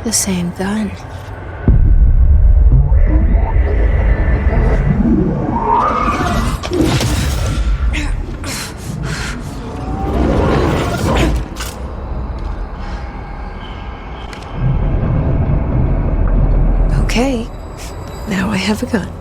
The same gun. Okay, now I have a gun.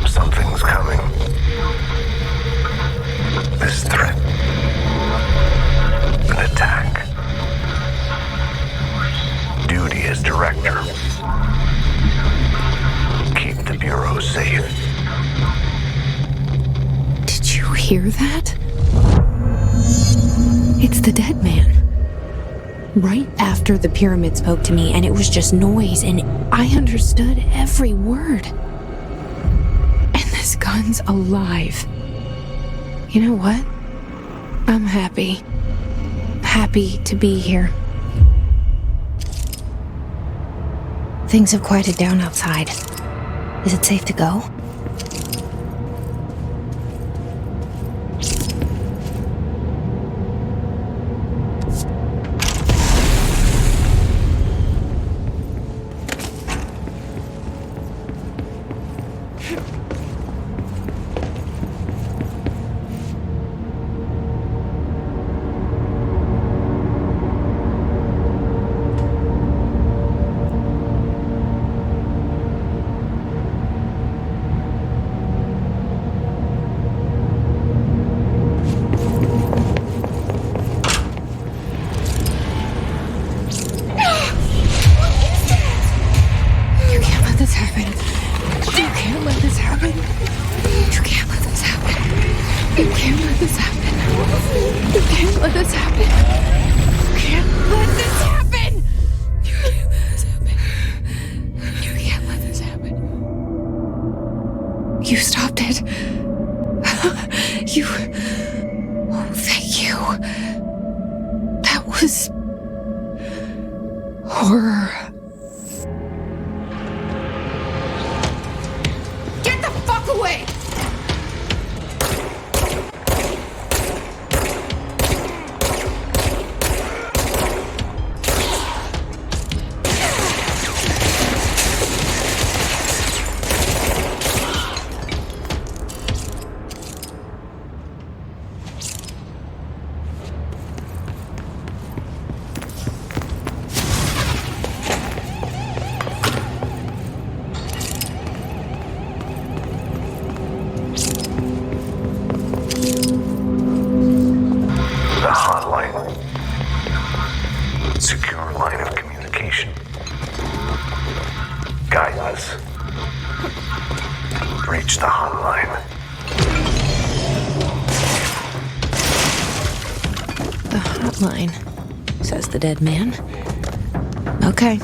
Something's coming. This threat. An attack. Duty as director. Keep the Bureau safe. Did you hear that? It's the dead man. Right after the pyramid spoke to me, and it was just noise, and I understood every word. And this gun's alive. You know what? I'm happy. Happy to be here. Things have quieted down outside. Is it safe to go? was. Reach the hotline. The hotline, says the dead man. Okay.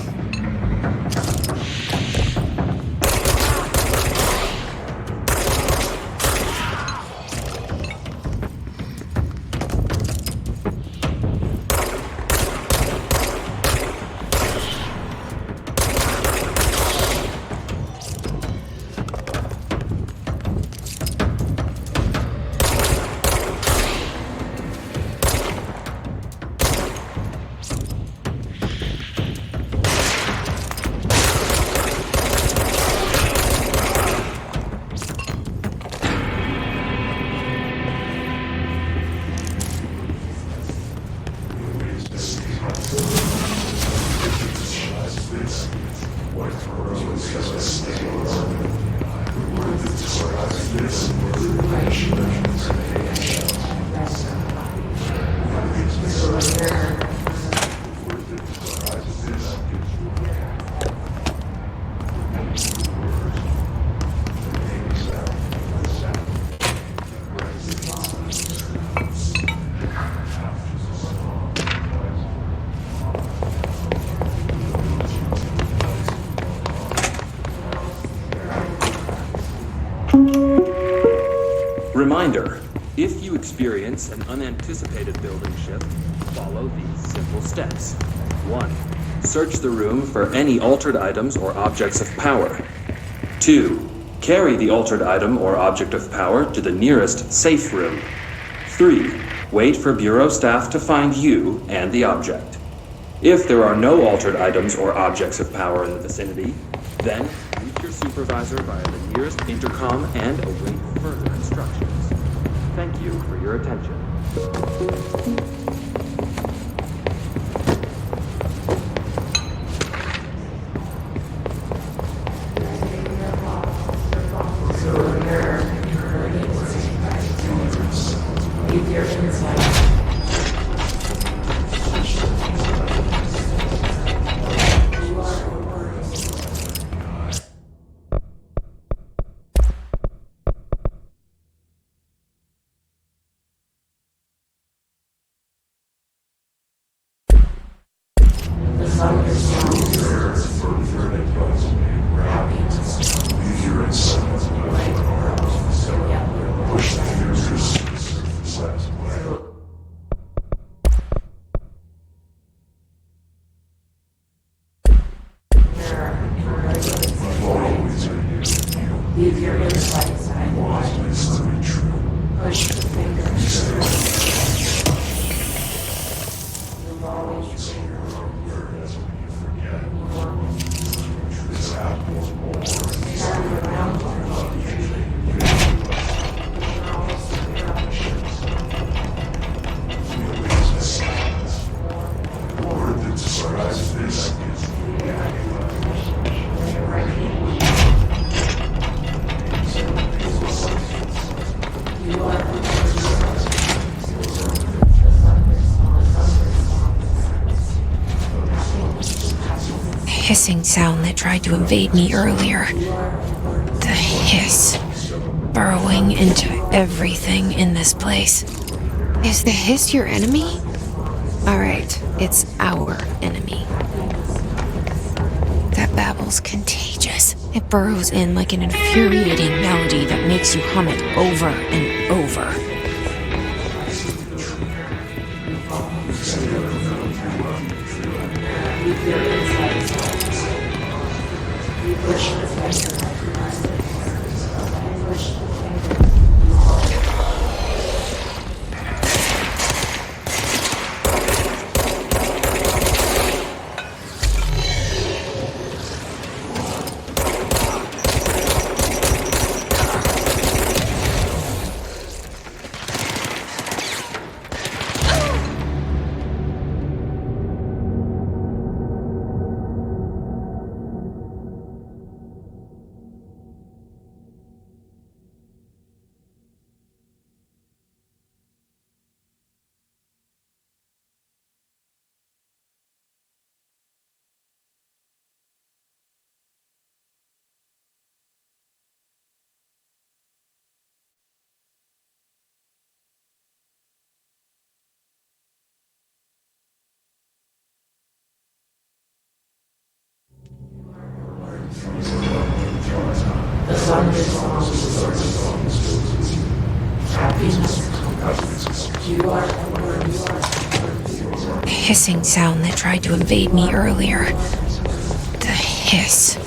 Reminder, if you experience an unanticipated building shift, follow these simple steps. 1. Search the room for any altered items or objects of power. 2. Carry the altered item or object of power to the nearest safe room. 3. Wait for Bureau staff to find you and the object. If there are no altered items or objects of power in the vicinity, then reach your supervisor via the nearest intercom and await further instructions. Thank you for your attention. Hissing sound that tried to invade me earlier. The hiss, burrowing into everything in this place. Is the hiss your enemy? Alright, it's our enemy. That babble's contagious. It burrows in like an infuriating melody that makes you hum it over and over. The hissing sound that tried to invade me earlier. The hiss.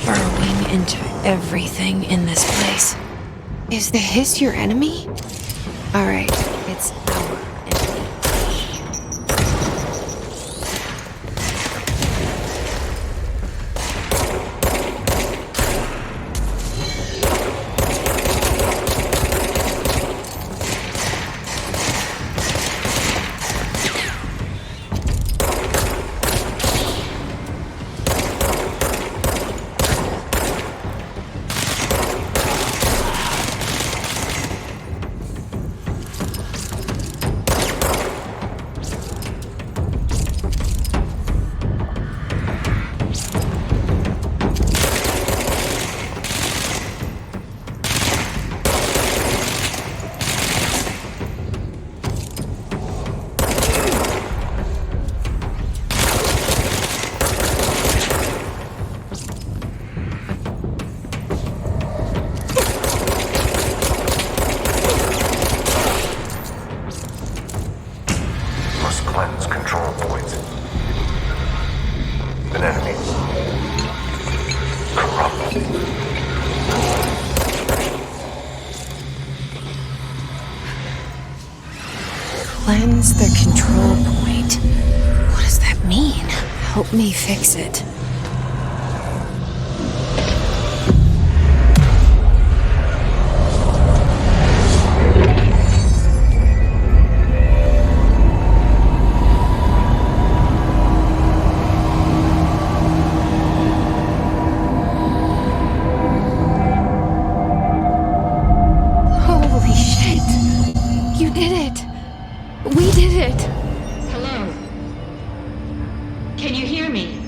Burrowing into everything in this place. Is the hiss your enemy? Alright, it's our enemy. Must cleanse control points. An enemy. Corrupt. Cleanse the control point. What does that mean? Help me fix it. Holy shit! You did it! We did it! Hello? Can you hear me?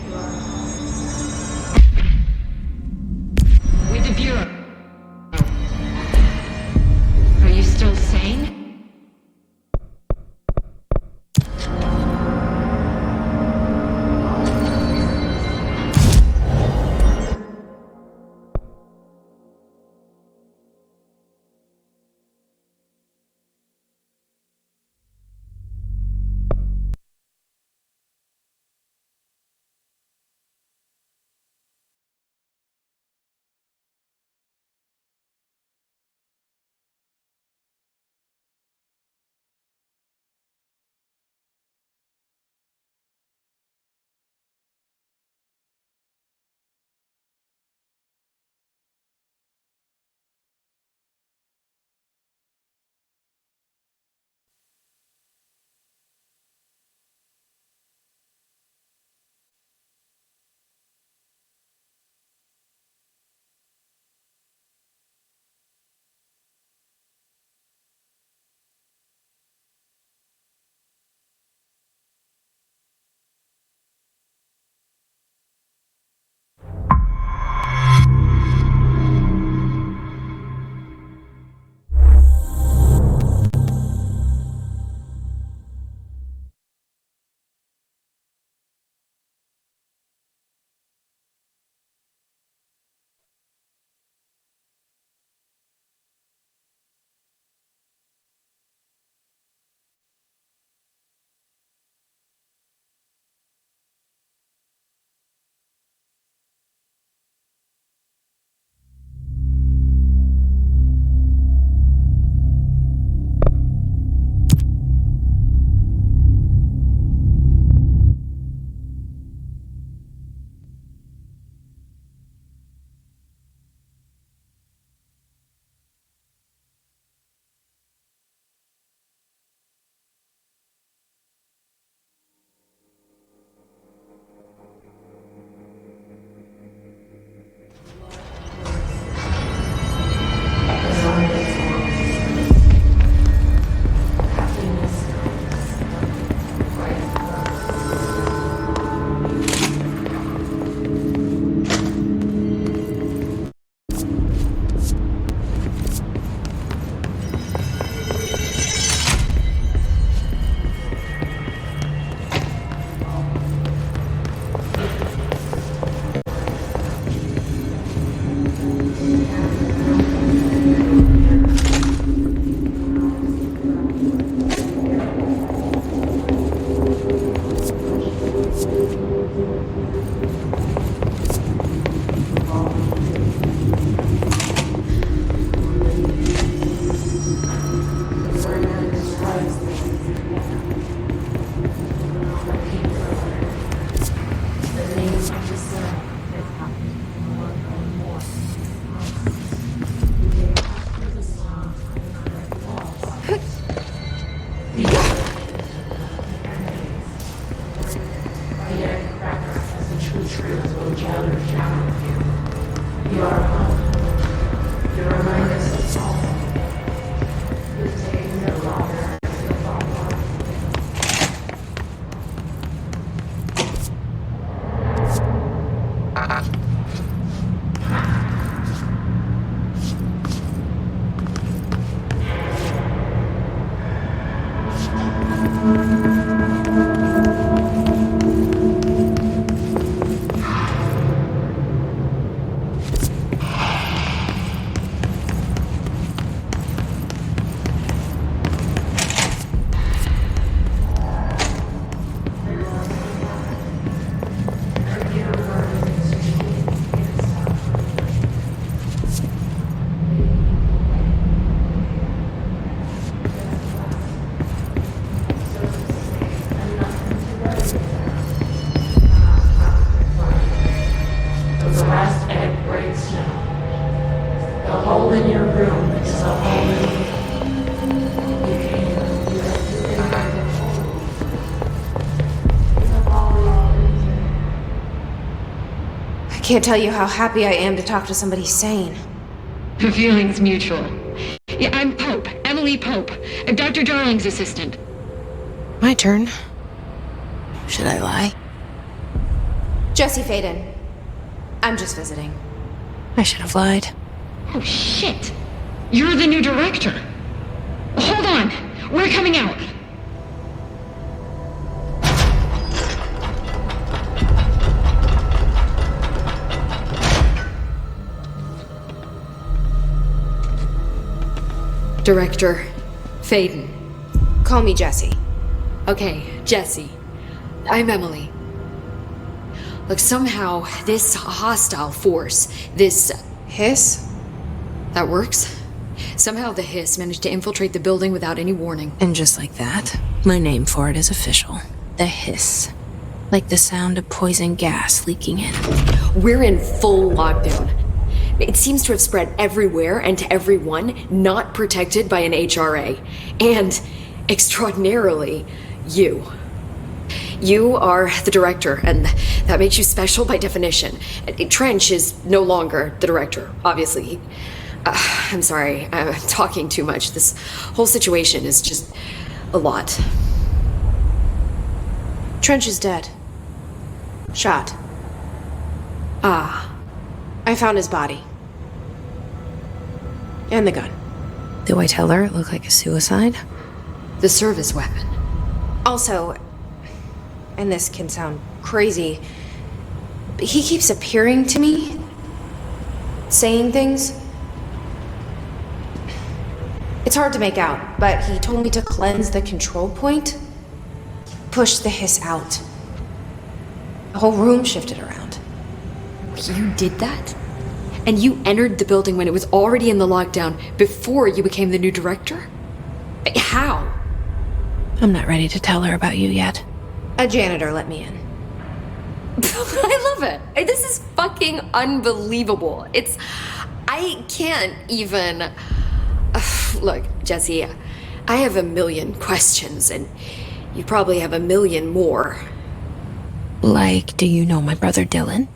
I can't tell you how happy I am to talk to somebody sane. The feeling's mutual. Yeah, I'm Pope. Emily Pope. I'm Dr. Darling's assistant. My turn. Should I lie? Jesse Faden. I'm just visiting. I should have lied. Oh, shit. You're the new director. Hold on. We're coming out. Director Faden. Call me Jesse. Okay, Jesse. I'm Emily. Look, somehow this hostile force, this Hiss? that works. Somehow the hiss managed to infiltrate the building without any warning. And just like that, my name for it is official. The hiss. Like the sound of poison gas leaking in. We're in full lockdown. It seems to have spread everywhere and to everyone not protected by an HRA. And, extraordinarily, you. You are the director, and that makes you special by definition. Trench is no longer the director, obviously. I'm sorry, I'm talking too much. This whole situation is just a lot. Trench is dead. Shot. Ah. I found his body. And the gun. Do I tell her it looked like a suicide? The service weapon. Also, and this can sound crazy, but he keeps appearing to me, saying things. It's hard to make out, but he told me to cleanse the control point, push the hiss out. The whole room shifted around. You did that? And you entered the building when it was already in the lockdown before you became the new director? How? I'm not ready to tell her about you yet. A janitor let me in. I love it. This is fucking unbelievable. I can't even... Look, Jesse, I have a million questions, and you probably have a million more. Like, do you know my brother Dylan?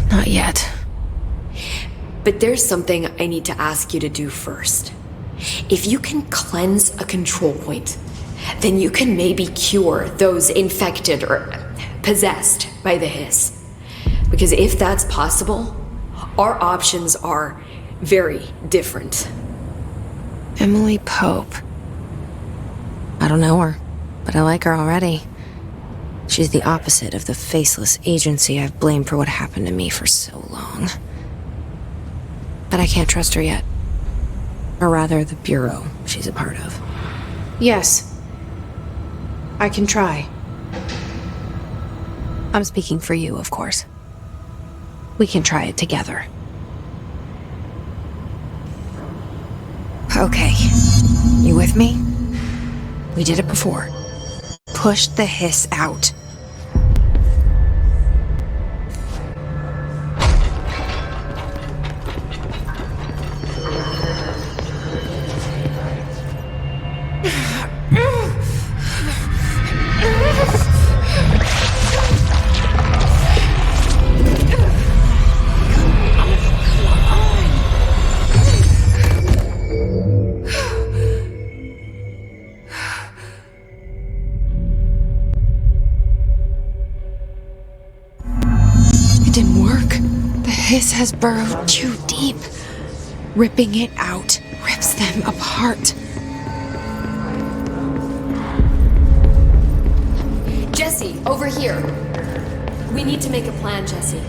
Not yet. But there's something I need to ask you to do first. If you can cleanse a control point, then you can maybe cure those infected or possessed by the hiss. Because if that's possible, our options are very different. Emily Pope. I don't know her, but I like her already. She's the opposite of the faceless agency I've blamed for what happened to me for so long. But I can't trust her yet. Or rather, the bureau she's a part of. Yes. I can try. I'm speaking for you, of course. We can try it together. Okay. You with me? We did it before. Push the hiss out. didn't work. The hiss has burrowed too deep. Ripping it out rips them apart. Jesse, over here. We need to make a plan, Jesse.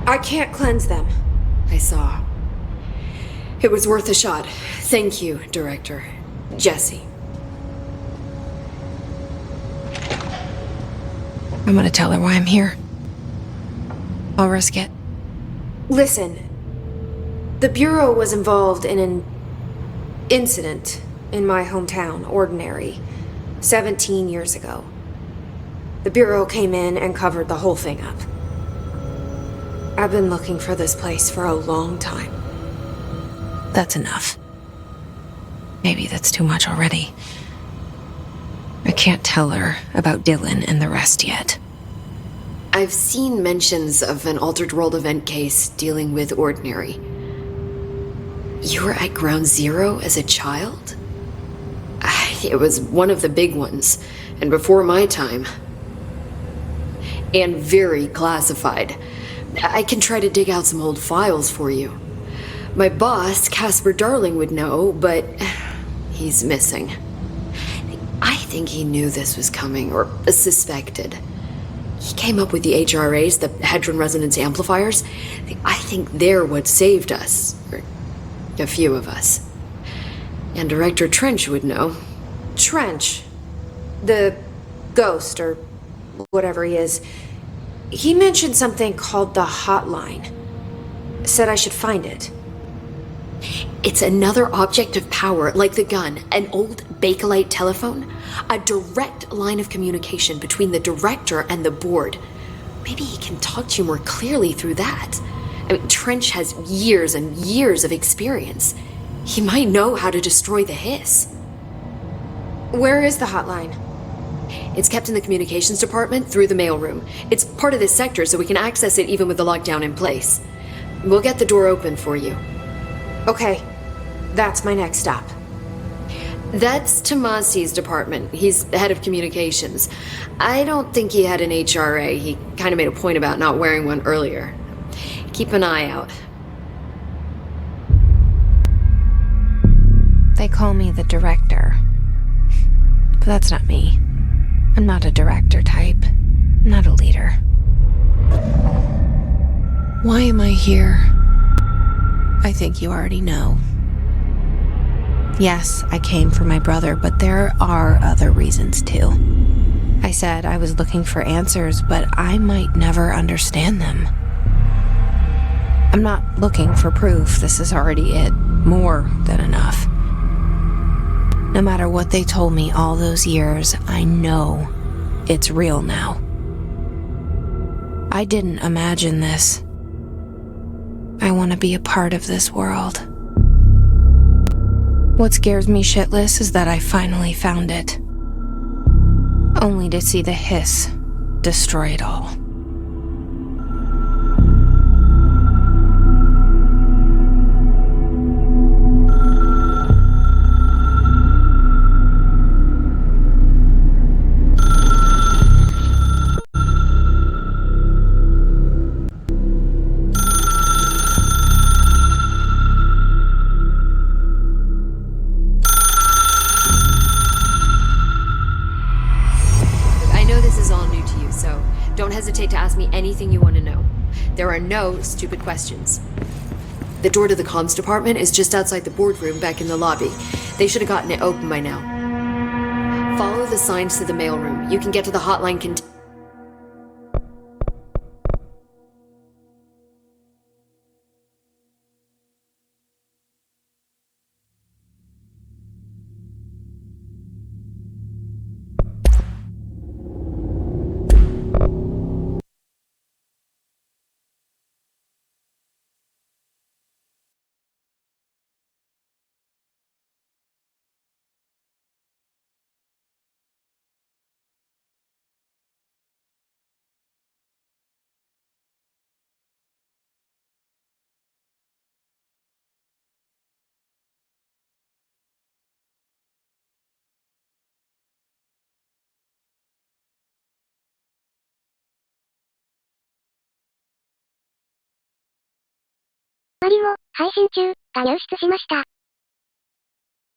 I can't cleanse them. I saw. It was worth a shot. Thank you, Director. Jesse. I'm gonna tell her why I'm here. I'll risk it. Listen. The Bureau was involved in an incident in my hometown, Ordinary, 17 years ago. The Bureau came in and covered the whole thing up. I've been looking for this place for a long time. That's enough. Maybe that's too much already. I can't tell her about Dylan and the rest yet. I've seen mentions of an Altered World event case dealing with Ordinary. You were at Ground Zero as a child? It was one of the big ones, and before my time. And very classified. I can try to dig out some old files for you. My boss, Casper Darling, would know, but he's missing. I think he knew this was coming, or suspected. He came up with the HRAs, the Hadron Resonance Amplifiers. I think they're what saved us. Or a few of us. And Director Trench would know. Trench. The ghost, or whatever he is. He mentioned something called the hotline. Said I should find it. It's another object of power, like the gun, an old Bakelite telephone. A direct line of communication between the director and the board. Maybe he can talk to you more clearly through that. I mean, Trench has years and years of experience. He might know how to destroy the hiss. Where is the hotline? It's kept in the communications department through the mailroom. It's part of this sector, so we can access it even with the lockdown in place. We'll get the door open for you. Okay, that's my next stop. That's Tomasi's department. He's head of communications. I don't think he had an HRA. He kind of made a point about not wearing one earlier. Keep an eye out. They call me the director. But that's not me. I'm not a director type. I'm not a leader. Why am I here? I think you already know. Yes, I came for my brother, but there are other reasons too. I said I was looking for answers, but I might never understand them. I'm not looking for proof. This is already it. More than enough. No matter what they told me all those years, I know it's real now. I didn't imagine this. I want to be a part of this world. What scares me shitless is that I finally found it. Only to see the hiss destroy it all. Don't hesitate to ask me anything you want to know. There are no stupid questions. The door to the comms department is just outside the boardroom back in the lobby. They should have gotten it open by now. Follow the signs to the mailroom. You can get to the hotline マリも、配信中、が入室しました。